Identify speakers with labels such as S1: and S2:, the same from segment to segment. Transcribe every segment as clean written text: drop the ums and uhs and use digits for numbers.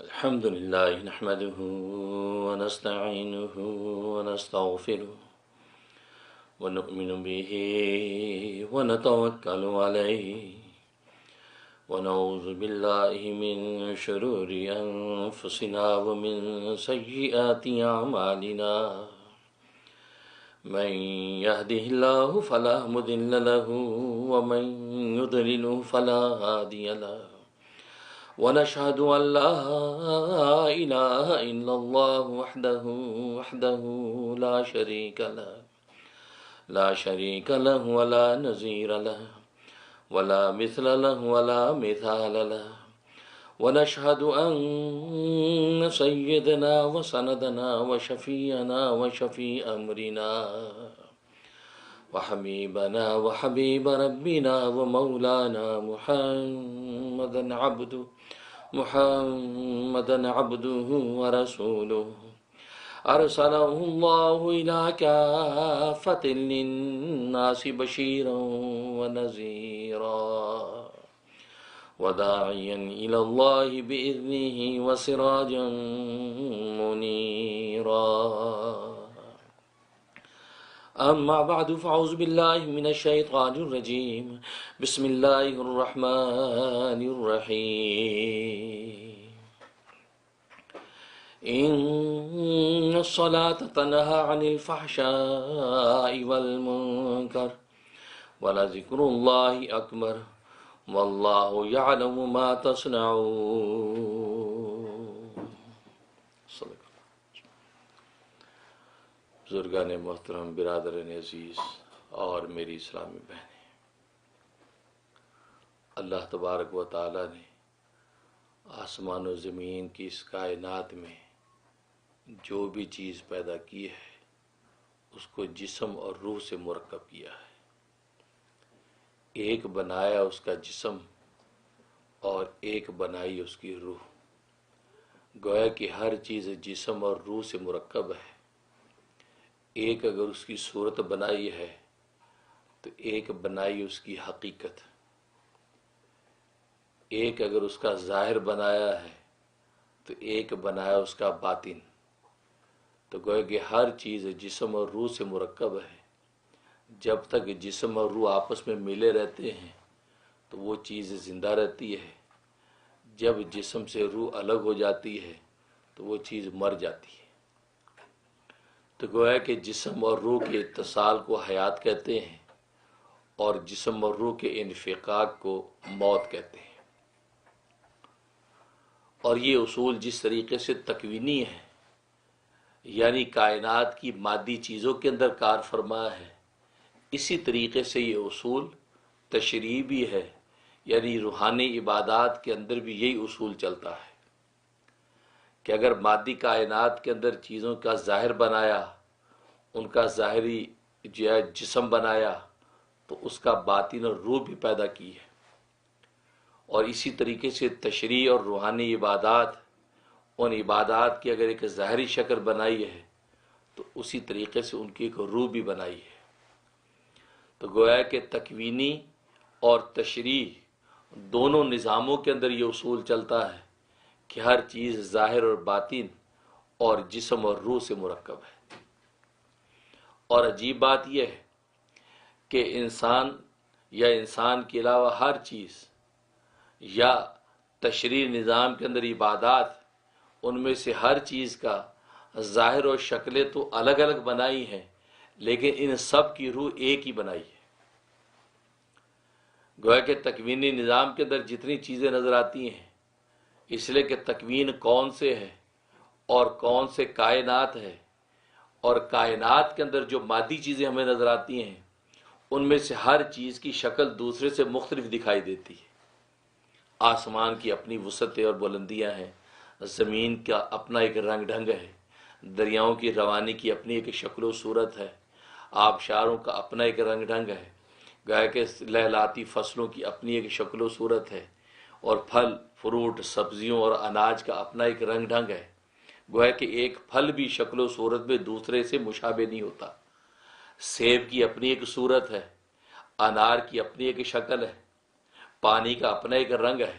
S1: الحمد لله نحمده ونستعينه ونستغفره ونؤمن به ونتوكل عليه ونعوذ بالله من شرور أنفسنا ومن سيئات أعمالنا من يهده الله فلا مضل له ومن يضلل فلا هادي له ونشهد أن لا إله إلا الله وحده لا شريك له ولا نظير له ولا مثل له ولا مثال له ونشهد أن سيدنا وسندنا وشفيعنا وشفيع أمرنا وحبيبنا وحبيب ربنا ومولانا محمدا عبده ورسوله أرسله الله إلى كافة للناس بشيرا ونذيرا وداعيا إلى الله بإذنه وسراجا منيرا أما بعد فأعوذ بالله من الشيطان الرجيم بسم الله الرحمن الرحيم إن الصلاة تنهى عن الفحشاء والمنكر ولذكر الله أكبر والله يعلم ما تصنعون. بزرگان محترم، برادران عزیز اور میری اسلامی بہنیں، اللہ تبارک و تعالی نے آسمان و زمین کی اس کائنات میں جو بھی چیز پیدا کی ہے اس کو جسم اور روح سے مرکب کیا ہے. ایک بنایا اس کا جسم اور ایک بنائی اس کی روح. گویا کہ ہر چیز جسم اور روح سے مرکب ہے. ایک اگر اس کی صورت بنائی ہے تو ایک بنائی اس کی حقیقت. ایک اگر اس کا ظاہر بنایا ہے تو ایک بنایا اس کا باطن. تو گویا کہ ہر چیز جسم اور روح سے مرکب ہے. جب تک جسم اور روح آپس میں ملے رہتے ہیں تو وہ چیز زندہ رہتی ہے. جب جسم سے روح الگ ہو جاتی ہے تو وہ چیز مر جاتی ہے. تو گویا کہ جسم اور روح کے اتصال کو حیات کہتے ہیں اور جسم اور روح کے انفقاق کو موت کہتے ہیں. اور یہ اصول جس طریقے سے تکوینی ہے، یعنی کائنات کی مادی چیزوں کے اندر کار فرما ہے، اسی طریقے سے یہ اصول تشریعی بھی ہے، یعنی روحانی عبادات کے اندر بھی یہی اصول چلتا ہے کہ اگر مادی کائنات کے اندر چیزوں کا ظاہر بنایا، ان کا ظاہری جو ہے جسم بنایا، تو اس کا باطن اور روح بھی پیدا کی ہے. اور اسی طریقے سے تشریع اور روحانی عبادات، ان عبادات کی اگر ایک ظاہری شکل بنائی ہے تو اسی طریقے سے ان کی ایک روح بھی بنائی ہے. تو گویا کہ تکوینی اور تشریع دونوں نظاموں کے اندر یہ اصول چلتا ہے کہ ہر چیز ظاہر اور باطن اور جسم اور روح سے مرکب ہے. اور عجیب بات یہ ہے کہ انسان یا انسان کے علاوہ ہر چیز یا تشریعی نظام کے اندر عبادات، ان میں سے ہر چیز کا ظاہر اور شکلیں تو الگ الگ بنائی ہیں، لیکن ان سب کی روح ایک ہی بنائی ہے. گویا کہ تکوینی نظام کے اندر جتنی چیزیں نظر آتی ہیں، اس لیے کہ تکوین کون سے ہے اور کون سے کائنات ہے، اور کائنات کے اندر جو مادی چیزیں ہمیں نظر آتی ہیں ان میں سے ہر چیز کی شکل دوسرے سے مختلف دکھائی دیتی ہے. آسمان کی اپنی وسعتیں اور بلندیاں ہیں، زمین کا اپنا ایک رنگ ڈھنگ ہے، دریاؤں کی روانی کی اپنی ایک شکل و صورت ہے، آبشاروں کا اپنا ایک رنگ ڈھنگ ہے، گویا کہ لہلاتی فصلوں کی اپنی ایک شکل و صورت ہے، اور پھل فروٹ سبزیوں اور اناج کا اپنا ایک رنگ ڈھنگ ہے. گویا کہ ایک پھل بھی شکل و صورت میں دوسرے سے مشابہ نہیں ہوتا. سیب کی اپنی ایک صورت ہے، انار کی اپنی ایک شکل ہے، پانی کا اپنا ایک رنگ ہے،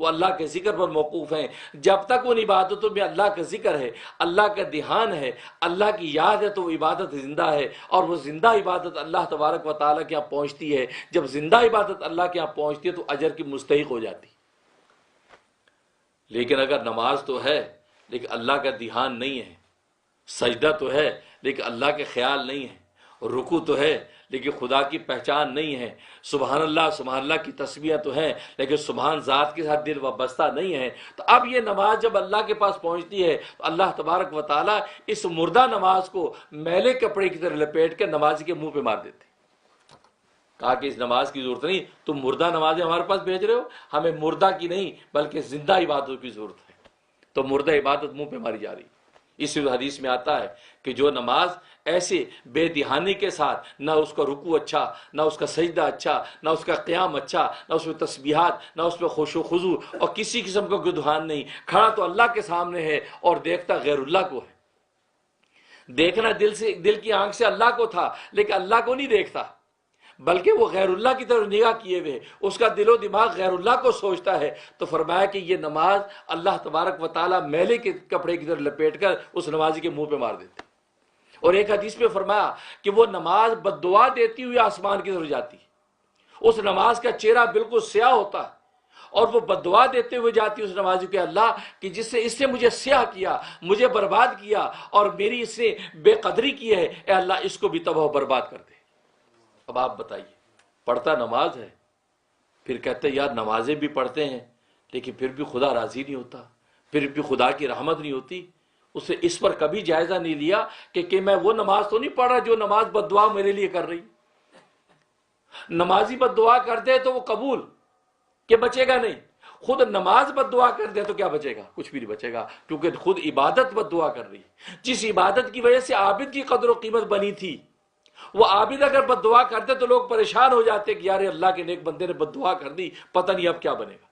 S1: وہ اللہ کے ذکر پر موقوف ہیں. جب تک ان عبادتوں میں اللہ کا ذکر ہے، اللہ کا دھیان ہے، اللہ کی یاد ہے، تو وہ عبادت زندہ ہے، اور وہ زندہ عبادت اللہ تبارک و تعالیٰ کے یہاں پہنچتی ہے. جب زندہ عبادت اللہ کے یہاں پہنچتی ہے تو اجر کی مستحق ہو جاتی. لیکن اگر نماز تو ہے لیکن اللہ کا دھیان نہیں ہے، سجدہ تو ہے لیکن اللہ کے خیال نہیں ہے، رکوع تو ہے لیکن خدا کی پہچان نہیں ہے، سبحان اللہ کی تسبیح تو ہے لیکن سبحان ذات کے ساتھ دل وابستہ نہیں ہے، تو اب یہ نماز جب اللہ کے پاس پہنچتی ہے تو اللہ تبارک و تعالیٰ اس مردہ نماز کو میلے کپڑے کی طرح لپیٹ کے نمازی کے منہ پہ مار دیتے. کہا کہ اس نماز کی ضرورت نہیں، تم مردہ نمازیں ہمارے پاس بھیج رہے ہو، ہمیں مردہ کی نہیں بلکہ زندہ عبادتوں کی ضرورت ہے. تو مردہ عبادت منہ پہ ماری جا رہی. اس حدیث میں آتا ہے کہ جو نماز ایسے بے دہانی کے ساتھ، نہ اس کا رکوع اچھا، نہ اس کا سجدہ اچھا، نہ اس کا قیام اچھا، نہ اس میں تسبیحات، نہ اس میں خشوع و خضوع اور کسی قسم کا گدھان نہیں، کھڑا تو اللہ کے سامنے ہے اور دیکھتا غیر اللہ کو ہے. دیکھنا دل کی آنکھ سے اللہ کو تھا لیکن اللہ کو نہیں دیکھتا، بلکہ وہ غیر اللہ کی طرف نگاہ کیے ہوئے، اس کا دل و دماغ غیر اللہ کو سوچتا ہے. تو فرمایا کہ یہ نماز اللہ تبارک و تعالیٰ میلے کے کپڑے کی طرف لپیٹ کر اس نمازی کے منہ پہ مار دیتے. اور ایک حدیث میں فرمایا کہ وہ نماز بد دعا دیتی ہوئی آسمان کی طرف جاتی. اس نماز کا چہرہ بالکل سیاہ ہوتا ہے اور وہ بد دعا دیتے ہوئے جاتی اس نمازی کے، اللہ کہ جس سے اس سے مجھے سیاہ کیا، مجھے برباد کیا اور میری اس سے بے قدری کی ہے، اے اللہ اس کو بھی تباہ و برباد کر دے. اب آپ بتائیے، پڑھتا نماز ہے، پھر کہتے ہیں یار نمازیں بھی پڑھتے ہیں لیکن پھر بھی خدا راضی نہیں ہوتا، پھر بھی خدا کی رحمت نہیں ہوتی. اسے اس پر کبھی جائزہ نہیں لیا کہ میں وہ نماز تو نہیں پڑھ رہا جو نماز بد دعا میرے لیے کر رہی. نمازی بد دعا کر دے تو وہ قبول کہ بچے گا نہیں، خود نماز بد دعا کر دے تو کیا بچے گا؟ کچھ بھی نہیں بچے گا، کیونکہ خود عبادت بد دعا کر رہی. جس عبادت کی وجہ سے عابد کی قدر و قیمت بنی تھی، وہ عابد اگر بد دعا کرتے تو لوگ پریشان ہو جاتے کہ یار اللہ کے نیک بندے نے بد دعا کر دی، پتہ نہیں اب کیا بنے گا.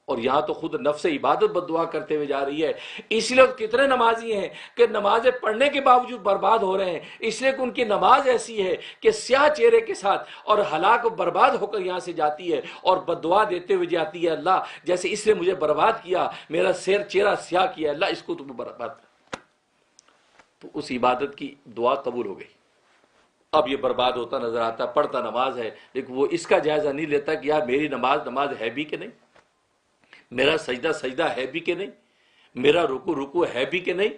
S1: اور یہاں تو خود نفس عبادت بد دعا کرتے ہوئے جا رہی ہے. اس لیے کتنے نمازی ہیں کہ نمازیں پڑھنے کے باوجود برباد ہو رہے ہیں، اس لیے کہ ان کی نماز ایسی ہے کہ سیاہ چہرے کے ساتھ اور ہلاک و برباد ہو کر یہاں سے جاتی ہے اور بد دعا دیتے ہوئے جاتی ہے، اللہ جیسے اس نے مجھے برباد کیا، میرا چہرہ سیاہ کیا، اللہ اس کو تم برباد کر. تو اس عبادت کی دعا قبول ہو گئی. اب یہ برباد ہوتا نظر آتا، پڑھتا نماز ہے لیکن وہ اس کا جائزہ نہیں لیتا کہ یار میری نماز ہے بھی کہ نہیں، میرا سجدہ ہے بھی کہ نہیں، میرا رکوع ہے بھی کہ نہیں.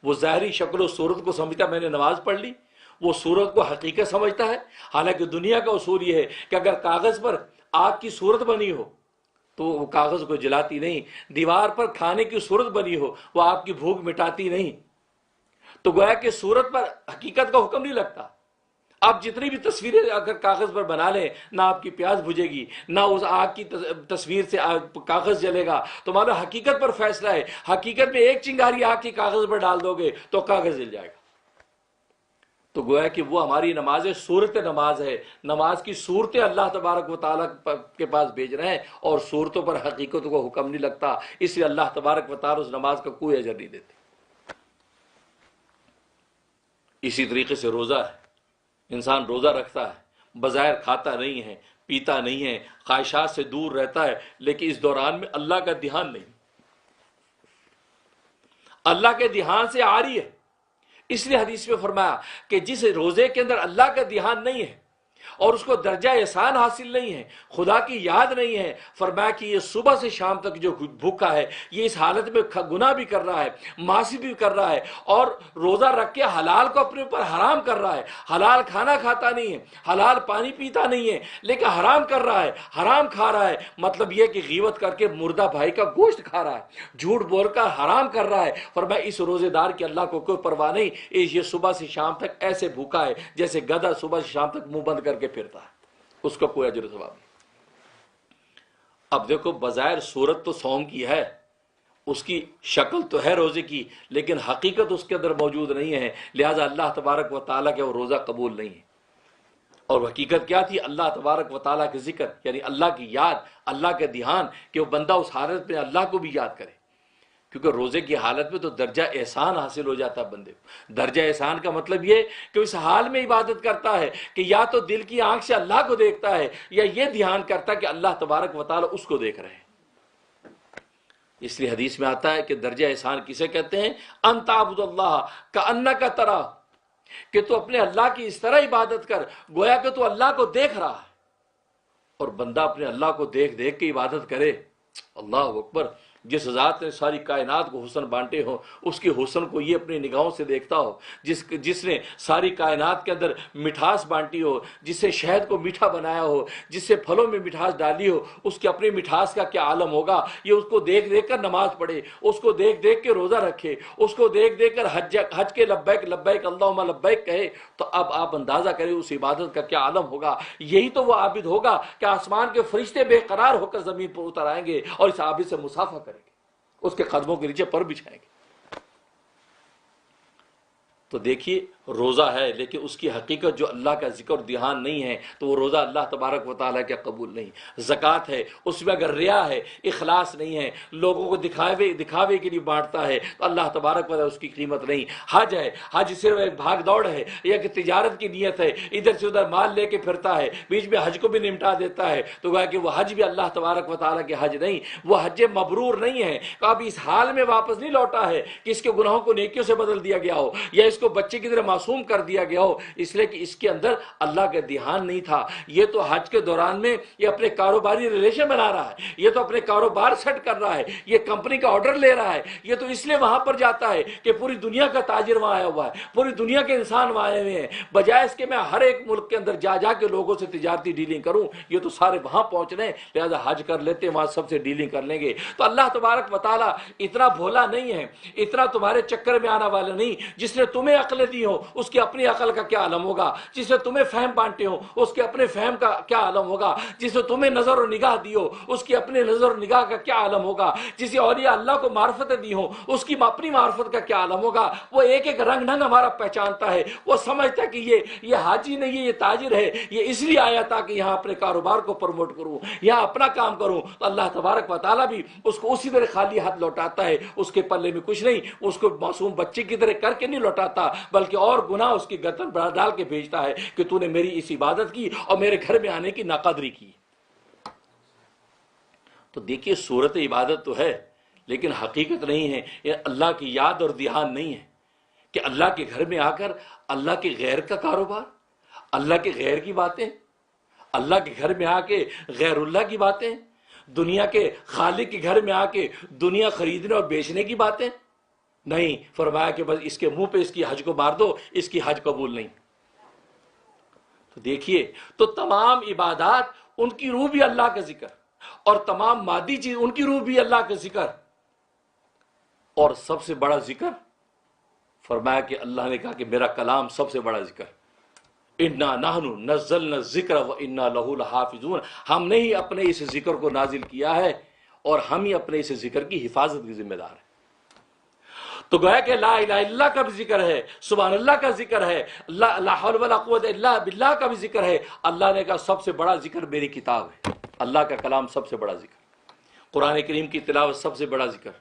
S1: وہ ظاہری شکل و صورت کو سمجھتا میں نے نماز پڑھ لی، وہ صورت کو حقیقت سمجھتا ہے. حالانکہ دنیا کا اصول یہ ہے کہ اگر کاغذ پر آگ کی صورت بنی ہو تو وہ کاغذ کو جلاتی نہیں، دیوار پر کھانے کی صورت بنی ہو وہ آپ کی بھوک مٹاتی نہیں. تو گویا کہ صورت پر حقیقت کا حکم نہیں لگتا. آپ جتنی بھی تصویریں اگر کاغذ پر بنا لیں، نہ آپ کی پیاس بجھے گی، نہ اس آگ کی تصویر سے کاغذ جلے گا. تو مانو حقیقت پر فیصلہ ہے. حقیقت میں ایک چنگاری آگ کی کاغذ پر ڈال دو گے تو کاغذ جل جائے گا. تو گویا کہ وہ ہماری نماز صورت نماز ہے. نماز کی صورتیں اللہ تبارک و تعالیٰ کے پاس بھیج رہے ہیں اور صورتوں پر حقیقتوں کو حکم نہیں لگتا. اس لیے اللہ تبارک و تعالیٰ اس نماز کا کوئی اجر نہیں دیتے. اسی طریقے سے روزہ ہے. انسان روزہ رکھتا ہے، بظاہر کھاتا نہیں ہے، پیتا نہیں ہے، خواہشات سے دور رہتا ہے، لیکن اس دوران میں اللہ کا دھیان نہیں، اللہ کے دھیان سے عاری ہے. اس لیے حدیث میں فرمایا کہ جس روزے کے اندر اللہ کا دھیان نہیں ہے اور اس کو درجہ احسان حاصل نہیں ہے، خدا کی یاد نہیں ہے، فرمایا کہ یہ صبح سے شام تک جو بھوکا ہے یہ اس حالت میں گناہ بھی کر رہا ہے، معاصی بھی کر رہا ہے، اور روزہ رکھ کے حلال کو اپنے اوپر حرام کر رہا ہے. حلال کھانا کھاتا نہیں ہے، حلال پانی پیتا نہیں ہے، لیکن حرام کر رہا ہے، حرام کھا رہا ہے. مطلب یہ کہ غیبت کر کے مردہ بھائی کا گوشت کھا رہا ہے، جھوٹ بول کر حرام کر رہا ہے. فرمایا اس روزے دار کی اللہ کو کوئی پرواہ نہیں، یہ صبح سے شام تک ایسے بھوکا ہے جیسے گدھا صبح سے شام تک منہ بند کر کے پھرتا ہے، اس کا کوئی اجر و ثواب نہیں. اب دیکھو بظاہر صورت تو صوم کی ہے، اس کی شکل تو ہے روزے کی، لیکن حقیقت اس کے اندر موجود نہیں ہے. لہذا اللہ تبارک و تعالیٰ کے وہ روزہ قبول نہیں ہے. اور حقیقت کیا تھی؟ اللہ تبارک و تعالیٰ کے ذکر، یعنی اللہ کی یاد، اللہ کے دھیان، کہ وہ بندہ اس حالت میں اللہ کو بھی یاد کرے. کیونکہ روزے کی حالت میں تو درجہ احسان حاصل ہو جاتا ہے بندے کو. درجہ احسان کا مطلب یہ کہ اس حال میں عبادت کرتا ہے کہ یا تو دل کی آنکھ سے اللہ کو دیکھتا ہے یا یہ دھیان کرتا ہے کہ اللہ تبارک و تعالیٰ اس کو دیکھ رہے ہیں. اس لیے حدیث میں آتا ہے کہ درجہ احسان کسے کہتے ہیں؟ ان تعبد اللہ کأنک ترا، کہ تو اپنے اللہ کی اس طرح عبادت کر گویا کہ تو اللہ کو دیکھ رہا ہے. اور بندہ اپنے اللہ کو دیکھ دیکھ کے عبادت کرے. اللہ اکبر. جس ذات نے ساری کائنات کو حسن بانٹے ہو، اس کے حسن کو یہ اپنی نگاہوں سے دیکھتا ہو، جس نے ساری کائنات کے اندر مٹھاس بانٹی ہو، جس سے شہد کو میٹھا بنایا ہو، جس سے پھلوں میں مٹھاس ڈالی ہو، اس کی اپنی مٹھاس کا کیا عالم ہوگا. یہ اس کو دیکھ دیکھ کر نماز پڑھے، اس کو دیکھ دیکھ کے روزہ رکھے، اس کو دیکھ دیکھ کر حج کے لبیک لبیک اللہم لبیک کہے، تو اب آپ اندازہ کریں اس عبادت کا کیا عالم ہوگا. یہی تو وہ عابد ہوگا کہ آسمان کے فرشتے بے قرار ہو کر زمین پر اتر آئیں گے اور اس عابد سے مصافحہ کریں گے، اس کے قدموں کے نیچے پر بچھائیں گے. تو دیکھیے روزہ ہے لیکن اس کی حقیقت جو اللہ کا ذکر اور دھیان نہیں ہے تو وہ روزہ اللہ تبارک و تعالیٰ کے قبول نہیں. زکوٰۃ ہے، اس میں اگر ریا ہے، اخلاص نہیں ہے، لوگوں کو دکھاوے کے لیے بانٹتا ہے تو اللہ تبارک و تعالیٰ اس کی قیمت نہیں. حج ہے، حج صرف ایک بھاگ دوڑ ہے یا کہ تجارت کی نیت ہے، ادھر سے ادھر مال لے کے پھرتا ہے، بیچ میں حج کو بھی نمٹا دیتا ہے، تو گویا کہ وہ حج بھی اللہ تبارک و تعالیٰ کے حج نہیں، وہ حج مبرور نہیں ہے. تو اب اس حال میں واپس نہیں لوٹا ہے کہ اس کے گناہوں کو نیکیوں سے بدل دیا گیا ہو یا اس کو بچے کی طرح معصوم کر دیا گیا ہو، اس لیے کہ اس کے اندر اللہ کا دھیان نہیں تھا. یہ تو حج کے دوران میں یہ اپنے کاروباری ریلیشن بنا رہا ہے، یہ تو اپنے کاروبار سیٹ کر رہا ہے، یہ کمپنی کا آرڈر لے رہا ہے، یہ تو اس لیے وہاں پر جاتا ہے کہ پوری دنیا کا تاجر وہاں آیا ہوا ہے، پوری دنیا کے انسان وہاں آئے ہوئے ہیں، بجائے اس کے میں ہر ایک ملک کے اندر جا جا کے لوگوں سے تجارتی ڈیلنگ کروں. یہ تو سارے وہاں پہنچ رہے ہیں، لہذا حج کر لیتے ہیں، وہاں سب سے ڈیلنگ کر لیں گے. تو اللہ تبارک و تعالیٰ اتنا بھولا نہیں ہے، اتنا تمہارے چکر میں آنا والا نہیں. جس نے تمہیں عقل دی ہو اس کی اپنی عقل کا کیا عالم ہوگا، جس نے تمہیں فہم بانٹے ہو اس کے اپنے فہم کا کیا عالم ہوگا، جس نے تمہیں نظر و نگاہ دی ہو اس کی اپنے نظر و نگاہ کا کیا عالم ہوگا، جسے اولیاء اللہ کو معرفت دی ہو اس کی اپنی معرفت کا کیا عالم ہوگا. وہ ایک ایک رنگ ڈھنگ ہمارا پہچانتا ہے، وہ سمجھتا ہے کہ یہ حاجی نہیں ہے، یہ تاجر ہے، یہ اس لیے آیا تھا کہ یہاں اپنے کاروبار کو پروموٹ کروں، یہاں اپنا کام کروں. تو اللہ تبارک و تعالیٰ بھی اس کو اسی طرح خالی ہاتھ لوٹاتا ہے، اس کے پلے میں کچھ نہیں، اس کو معصوم بچے کی طرح کر کے نہیں لوٹاتا بلکہ اور گناہ اس کی گردن پر ڈال کے بھیجتا ہے کہ تو نے میری اس عبادت کی اور میرے گھر میں آنے کی ناقدری کی. تو دیکھیے صورت عبادت تو ہے لیکن حقیقت نہیں ہے، یہ اللہ کی یاد اور دھیان نہیں ہے کہ اللہ کے گھر میں آ کر اللہ کے غیر کا کاروبار، اللہ کے غیر کی باتیں، اللہ کے گھر میں آ کے غیر اللہ کی باتیں، دنیا کے خالق کے گھر میں آ کے دنیا خریدنے اور بیچنے کی باتیں نہیں. فرمایا کہ بس اس کے منہ پہ اس کی حج کو مار دو، اس کی حج قبول نہیں. تو دیکھیے تو تمام عبادات ان کی روح بھی اللہ کا ذکر اور تمام مادی چیز ان کی روح بھی اللہ کا ذکر، اور سب سے بڑا ذکر فرمایا کہ اللہ نے کہا کہ میرا کلام سب سے بڑا ذکر. انا نحن نزلنا الذکر وانا لہ لحافظون، ہم نے ہی اپنے اس ذکر کو نازل کیا ہے اور ہم ہی اپنے اس ذکر کی حفاظت کی ذمہ دار ہیں. تو گویا کہ لا الہ الا اللہ کا بھی ذکر ہے، سبحان اللہ کا ذکر ہے، لا حول ولا قوت الا باللہ کا بھی ذکر ہے. اللہ نے کہا سب سے بڑا ذکر میری کتاب ہے، اللہ کا کلام سب سے بڑا ذکر، قرآن کریم کی تلاوت سب سے بڑا ذکر،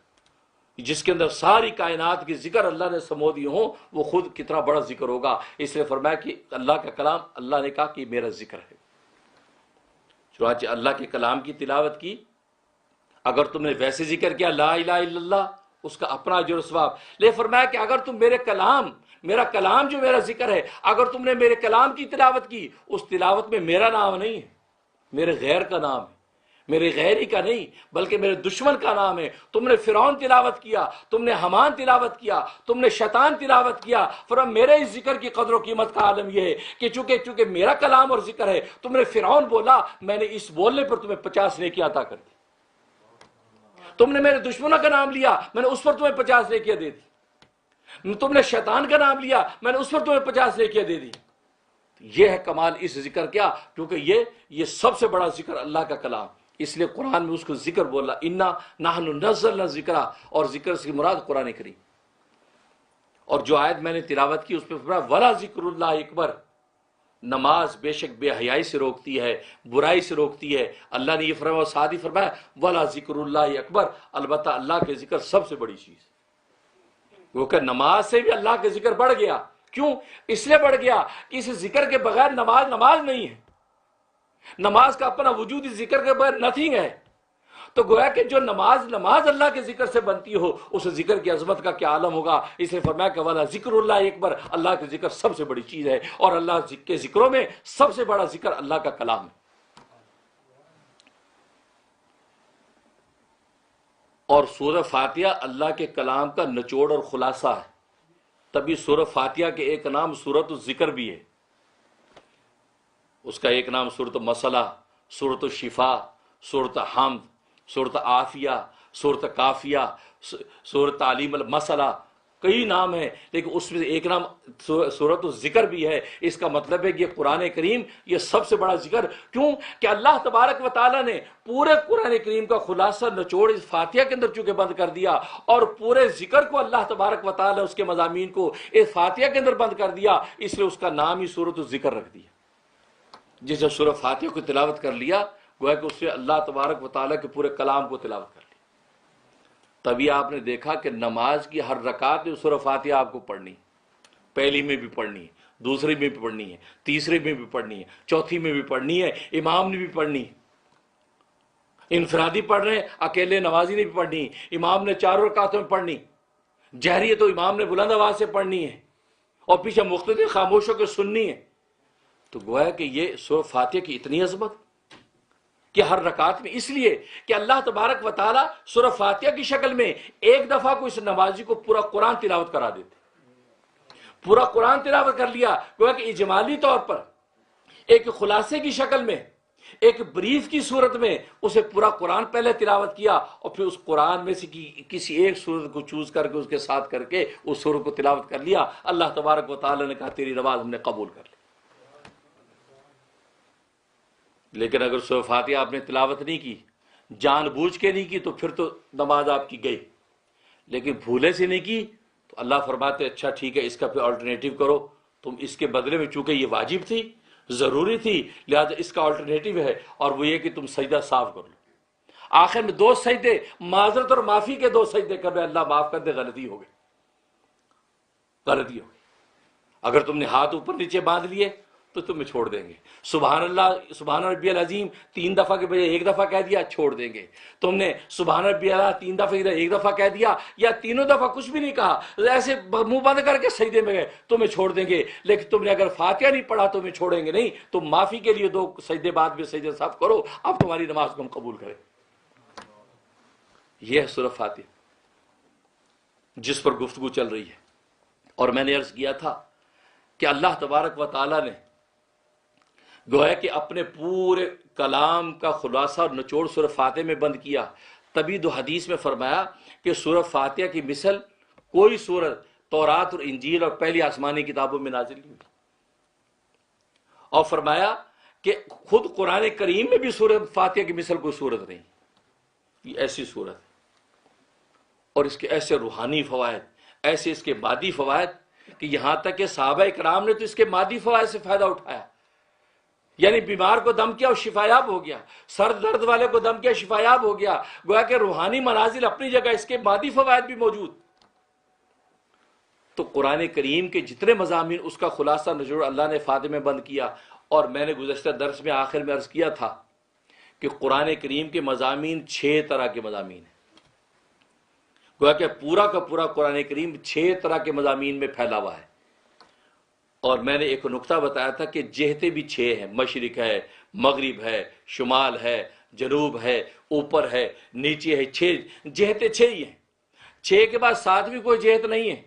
S1: جس کے اندر ساری کائنات کی ذکر اللہ نے سمو دی ہوں، وہ خود کتنا بڑا ذکر ہوگا. اس لیے فرمایا کہ اللہ کا کلام، اللہ نے کہا کہ میرا ذکر ہے. چنانچہ اللہ کے کلام کی تلاوت کی، اگر تم نے ویسے ذکر کیا لا الہ الا اللہ، اس کا اپنا اجر و ثواب. لے فرمایا کہ اگر تم میرا کلام جو میرا ذکر ہے، اگر تم نے میرے کلام کی تلاوت کی، اس تلاوت میں میرا نام نہیں ہے، میرے غیر کا نام ہے، میرے غیر ہی کا نہیں بلکہ میرے دشمن کا نام ہے. تم نے فرعون تلاوت کیا، تم نے حمان تلاوت کیا، تم نے شیطان تلاوت کیا. فرمایا میرے اس ذکر کی قدر و قیمت کا عالم یہ ہے کہ چونکہ میرا کلام اور ذکر ہے، تم نے فرعون بولا، میں نے اس بولنے پر تمہیں 50 نیکیاں عطا کر دی. تم نے میرے دشمنوں کا نام لیا، میں نے اس پر تمہیں 50 نیکیاں دے دی. تم نے شیطان کا نام لیا، میں نے اس پر تمہیں 50 نیکیاں دے دی. یہ ہے کمال اس ذکر کیا، کیونکہ یہ سب سے بڑا ذکر اللہ کا کلام. اس لیے قرآن میں اس کو ذکر بولا، انا نحن نزلنا الذکر، اور ذکر سے مراد قرآن کریم. اور جو آیت میں نے تلاوت کی اس پہ فرمایا ولا ذکر اللہ اکبر، نماز بے شک بے حیائی سے روکتی ہے، برائی سے روکتی ہے. اللہ نے یہ فرمایا، ساتھ ہی فرمایا ولا ذکر اللہ اکبر، البتہ اللہ کے ذکر سب سے بڑی چیز. وہ کہ نماز سے بھی اللہ کے ذکر بڑھ گیا. کیوں؟ اس لیے بڑھ گیا کہ اس ذکر کے بغیر نماز نہیں ہے. نماز کا اپنا وجود اس ذکر کے بغیر نتھنگ ہے. تو گویا کہ جو نماز اللہ کے ذکر سے بنتی ہو اس ذکر کی عظمت کا کیا عالم ہوگا. اس نے فرمایا کہ والا ذکر اللہ اکبر، اللہ کے ذکر سب سے بڑی چیز ہے، اور اللہ کے ذکروں میں سب سے بڑا ذکر اللہ کا کلام ہے. اور سورہ فاتحہ اللہ کے کلام کا نچوڑ اور خلاصہ ہے، تبھی سورہ فاتحہ کے ایک نام سورۃ الذکر بھی ہے. اس کا ایک نام سورۃ المسلہ، سورۃ الشفا، سورۃ حمد، سورۃ عافیہ، سورۃ کافیہ، سورۃ تعلیم المسلہ، کئی نام ہیں، لیکن اس میں ایک نام سورۃ الذکر بھی ہے. اس کا مطلب ہے کہ یہ قرآن کریم یہ سب سے بڑا ذکر. کیوں کہ اللہ تبارک و تعالیٰ نے پورے قرآن کریم کا خلاصہ نچوڑ اس فاتحہ کے اندر چونکہ بند کر دیا، اور پورے ذکر کو اللہ تبارک و تعالیٰ اس کے مضامین کو اس فاتحہ کے اندر بند کر دیا، اس لیے اس کا نام ہی سورۃ الذکر رکھ دیا. جس نے سورہ فاتحہ کو تلاوت کر لیا گویا کہ اس نے اللہ تبارک و تعالیٰ کے پورے کلام کو تلاوت کر لیا. تبھی آپ نے دیکھا کہ نماز کی ہر رکعت میں سورہ فاتحہ آپ کو پڑھنی، پہلی میں بھی پڑھنی ہے، دوسری میں بھی پڑھنی ہے، تیسری میں بھی پڑھنی ہے، چوتھی میں بھی پڑھنی ہے، امام نے بھی پڑھنی ہے. انفرادی پڑھ رہے ہیں، اکیلے نمازی نے بھی پڑھنی، امام نے چاروں رکعتوں میں پڑھنی. جہری ہے تو امام نے بلند آواز سے پڑھنی ہے، اور پیچھے مقتدی خاموش ہو کے سننی ہے. تو گویا کہ یہ سورہ فاتحہ کی اتنی عظمت کہ ہر رکعت میں، اس لیے کہ اللہ تبارک و تعالیٰ سورہ فاتحہ کی شکل میں ایک دفعہ کو اس نمازی کو پورا قرآن تلاوت کرا دیتے. پورا قرآن تلاوت کر لیا گویا کہ اجمالی طور پر ایک خلاصے کی شکل میں، ایک بریف کی صورت میں اسے پورا قرآن پہلے تلاوت کیا، اور پھر اس قرآن میں سے کسی ایک صورت کو چوز کر کے اس کے ساتھ کر کے اس صورت کو تلاوت کر لیا. اللہ تبارک و تعالیٰ نے کہا تیری نماز ہم نے قبول کر لی. لیکن اگر سورہ فاتحہ آپ نے تلاوت نہیں کی، جان بوجھ کے نہیں کی، تو پھر تو نماز آپ کی گئی. لیکن بھولے سے نہیں کی تو اللہ فرماتے اچھا ٹھیک ہے، اس کا پھر آلٹرنیٹیو کرو. تم اس کے بدلے میں چونکہ یہ واجب تھی، ضروری تھی، لہذا اس کا آلٹرنیٹیو ہے، اور وہ یہ کہ تم سجدہ صاف کر لو. آخر میں 2 سجدے، معذرت اور معافی کے 2 سجدے کر رہے، اللہ معاف کر دے، غلطی ہو گئی. اگر تم نے ہاتھ اوپر نیچے باندھ لیے تو تمہیں چھوڑ دیں گے. سبحان اللہ، سبحان ربی العظیم 3 دفعہ کے بجائے 1 دفعہ کہہ دیا، چھوڑ دیں گے. تم نے سبحان ربی اللہ 3 دفعہ 1 دفعہ کہہ دیا، یا تینوں دفعہ کچھ بھی نہیں کہا، ایسے منہ بند کر کے سجدے میں گئے، تمہیں چھوڑ دیں گے. لیکن تم نے اگر فاتحہ نہیں پڑھا تمہیں چھوڑیں گے نہیں. تم معافی کے لیے 2 سجدے بعد میں سجدے صاف کرو، اب تمہاری نماز کو ہم قبول کریں. یہ ہے سورہ فاتحہ جس پر گفتگو چل رہی ہے. اور میں نے عرض کیا تھا کہ اللہ تبارک و تعالیٰ نے گویا کہ اپنے پورے کلام کا خلاصہ اور نچوڑ سورہ فاتحہ میں بند کیا. تبھی 2 حدیث میں فرمایا کہ سورہ فاتحہ کی مثل کوئی سورت تورات اور انجیل اور پہلی آسمانی کتابوں میں نازل نہیں ہوئی. اور فرمایا کہ خود قرآن کریم میں بھی سورہ فاتحہ کی مثل کوئی سورت نہیں. یہ ایسی سورت ہے، اور اس کے ایسے روحانی فوائد، ایسے اس کے مادی فوائد، کہ یہاں تک کہ صحابہ اکرام نے تو اس کے مادی فوائد سے فائدہ اٹھایا. یعنی بیمار کو دم کیا اور شفایاب ہو گیا، سر درد والے کو دم کیا شفایاب ہو گیا. گویا کہ روحانی منازل اپنی جگہ، اس کے مادی فوائد بھی موجود. تو قرآن کریم کے جتنے مضامین اس کا خلاصہ نچوڑ اللہ نے فاتحہ میں بند کیا. اور میں نے گزشتہ درس میں آخر میں عرض کیا تھا کہ قرآن کریم کے مضامین 6 طرح کے مضامین ہیں. گویا کہ پورا کا پورا قرآن کریم 6 طرح کے مضامین میں پھیلا ہوا ہے. اور میں نے ایک نقطہ بتایا تھا کہ جہتیں بھی 6 ہیں، مشرق ہے، مغرب ہے، شمال ہے، جنوب ہے، اوپر ہے، نیچے ہے. 6 جہتیں 6 ہی ہیں. 6 کے بعد 7ویں کوئی جہت نہیں ہے.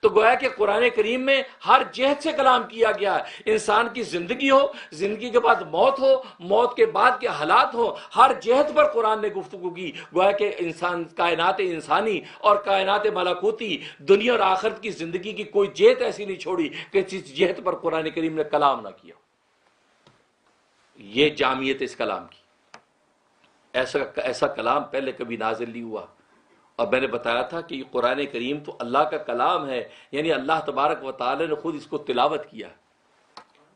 S1: تو گویا کہ قرآن کریم میں ہر جہت سے کلام کیا گیا ہے. انسان کی زندگی ہو، زندگی کے بعد موت ہو، موت کے بعد کے حالات ہو، ہر جہت پر قرآن نے گفتگو کی. گویا کہ انسان، کائنات انسانی اور کائنات ملکوتی، دنیا اور آخرت کی زندگی کی کوئی جہت ایسی نہیں چھوڑی کہ جس جہت پر قرآن کریم نے کلام نہ کیا. یہ جامعیت اس کلام کی. ایسا کلام پہلے کبھی نازل نہیں ہوا. اور میں نے بتایا تھا کہ یہ قرآن کریم تو اللہ کا کلام ہے، یعنی اللہ تبارک و تعالی نے خود اس کو تلاوت کیا.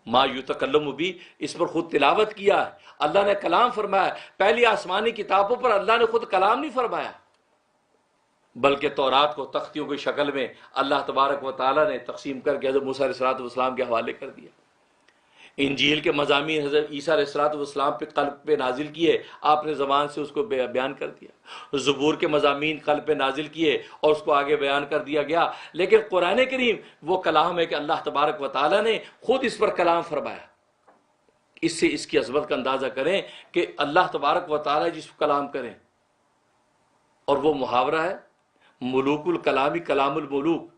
S1: ما یتکلم بھی، اس پر خود تلاوت کیا ہے. اللہ نے کلام فرمایا. پہلی آسمانی کتابوں پر اللہ نے خود کلام نہیں فرمایا، بلکہ تورات کو تختیوں کی شکل میں اللہ تبارک و تعالی نے تقسیم کر کے حضرت موسیٰ علیہ السلام کے حوالے کر دیا. انجیل کے مضامین حضرت عیسیٰ علیہ السلام پہ قلب پہ نازل کیے، آپ نے زبان سے اس کو بیان کر دیا۔ زبور کے مضامین قلب پہ نازل کیے اور اس کو آگے بیان کر دیا گیا۔ لیکن قرآن کریم وہ کلام ہے کہ اللہ تبارک و تعالیٰ نے خود اس پر کلام فرمایا۔ اس سے اس کی عظمت کا اندازہ کریں کہ اللہ تبارک و تعالیٰ جس کو کلام کریں، اور وہ محاورہ ہے ملوک الکلامی کلام الملوک،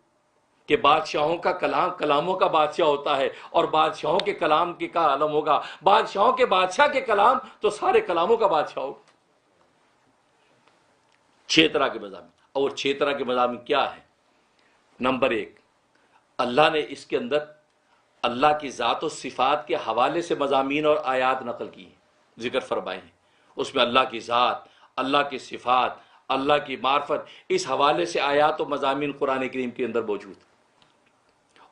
S1: کہ بادشاہوں کا کلام کلاموں کا بادشاہ ہوتا ہے، اور بادشاہوں کے کلام کے کا عالم ہوگا، بادشاہوں کے بادشاہ کے کلام تو سارے کلاموں کا بادشاہ ہوگا۔ 6 طرح کے مضامین، اور 6 طرح کے مضامین کیا ہیں؟ نمبر 1، اللہ نے اس کے اندر اللہ کی ذات و صفات کے حوالے سے مضامین اور آیات نقل کی ہیں، ذکر فرمائے ہیں۔ اس میں اللہ کی ذات، اللہ کی صفات، اللہ کی معرفت، اس حوالے سے آیات و مضامین قرآن کریم کے اندر موجود ہیں،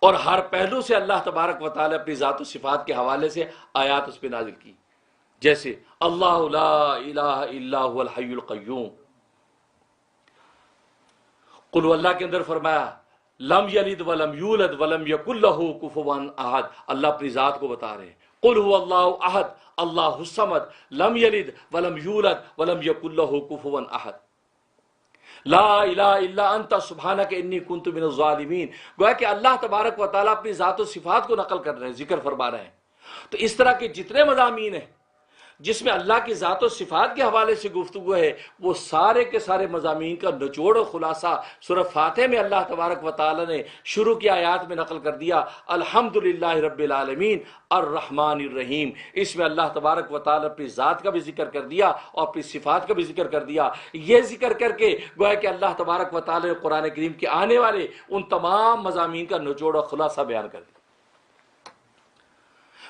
S1: اور ہر پہلو سے اللہ تبارک و تعالی اپنی ذات و صفات کے حوالے سے آیات اس پہ نازل کی، جیسے اللہ لا الہ الا هو الحی القیوم۔ قل هو اللہ کے اندر فرمایا لم یلد ولم یولد ولم یکن لہ کفوا احد، اللہ اپنی ذات کو بتا رہے ہیں۔ قل هو اللہ احد اللہ الصمد لم یلد ولم یولد ولم یکن لہ کفوا احد، لا الہ الا انت سبحانک انی کنت من الظالمین۔ گویا کہ اللہ تبارک و تعالیٰ اپنی ذات و صفات کو نقل کر رہے ہیں، ذکر فرما رہے ہیں۔ تو اس طرح کے جتنے مضامین ہیں جس میں اللہ کی ذات و صفات کے حوالے سے گفتگو ہے، وہ سارے کے سارے مضامین کا نچوڑ و خلاصہ سورہ فاتحہ میں اللہ تبارک و تعالی نے شروع کی آیات میں نقل کر دیا۔ الحمدللہ رب العالمین الرحمن الرحیم، اس میں اللہ تبارک و تعالی اپنی ذات کا بھی ذکر کر دیا اور اپنی صفات کا بھی ذکر کر دیا۔ یہ ذکر کر کے گویا کہ اللہ تبارک و تعالی نے قرآن کریم کے آنے والے ان تمام مضامین کا نچوڑ و خلاصہ بیان کر دیا۔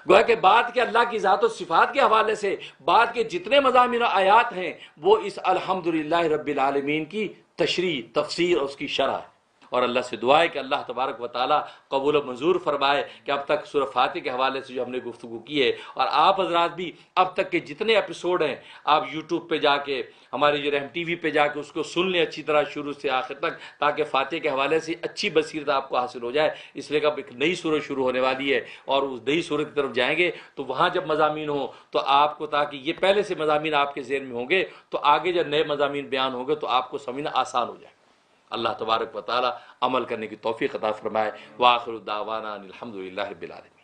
S1: گویا کہ بعد کے اللہ کی ذات و صفات کے حوالے سے بعد کے جتنے مضامین و آیات ہیں وہ اس الحمدللہ رب العالمین کی تشریح، تفسیر اور اس کی شرح ہے۔ اور اللہ سے دعا ہے کہ اللہ تبارک و تعالیٰ قبول و منظور فرمائے کہ اب تک سورہ فاتحہ کے حوالے سے جو ہم نے گفتگو کی ہے، اور آپ حضرات بھی اب تک کے جتنے ایپیسوڈ ہیں آپ یوٹیوب پہ جا کے، ہمارے جو رحم ٹی وی پہ جا کے اس کو سن لیں اچھی طرح شروع سے آخر تک، تاکہ فاتحہ کے حوالے سے اچھی بصیرت آپ کو حاصل ہو جائے۔ اس لیے کہ اب ایک نئی سورت شروع ہونے والی ہے، اور اس نئی سورت کی طرف جائیں گے تو وہاں جب مضامین ہوں تو آپ کو، تاکہ یہ پہلے سے مضامین آپ کے ذہن میں ہوں گے تو آگے جب نئے مضامین بیان ہوں گے تو آپ کو سمجھنا آسان ہو جائے۔ اللہ تبارک و تعالی عمل کرنے کی توفیق عطا فرمائے۔ وآخر دعوانا ان الحمدللہ رب العالمین۔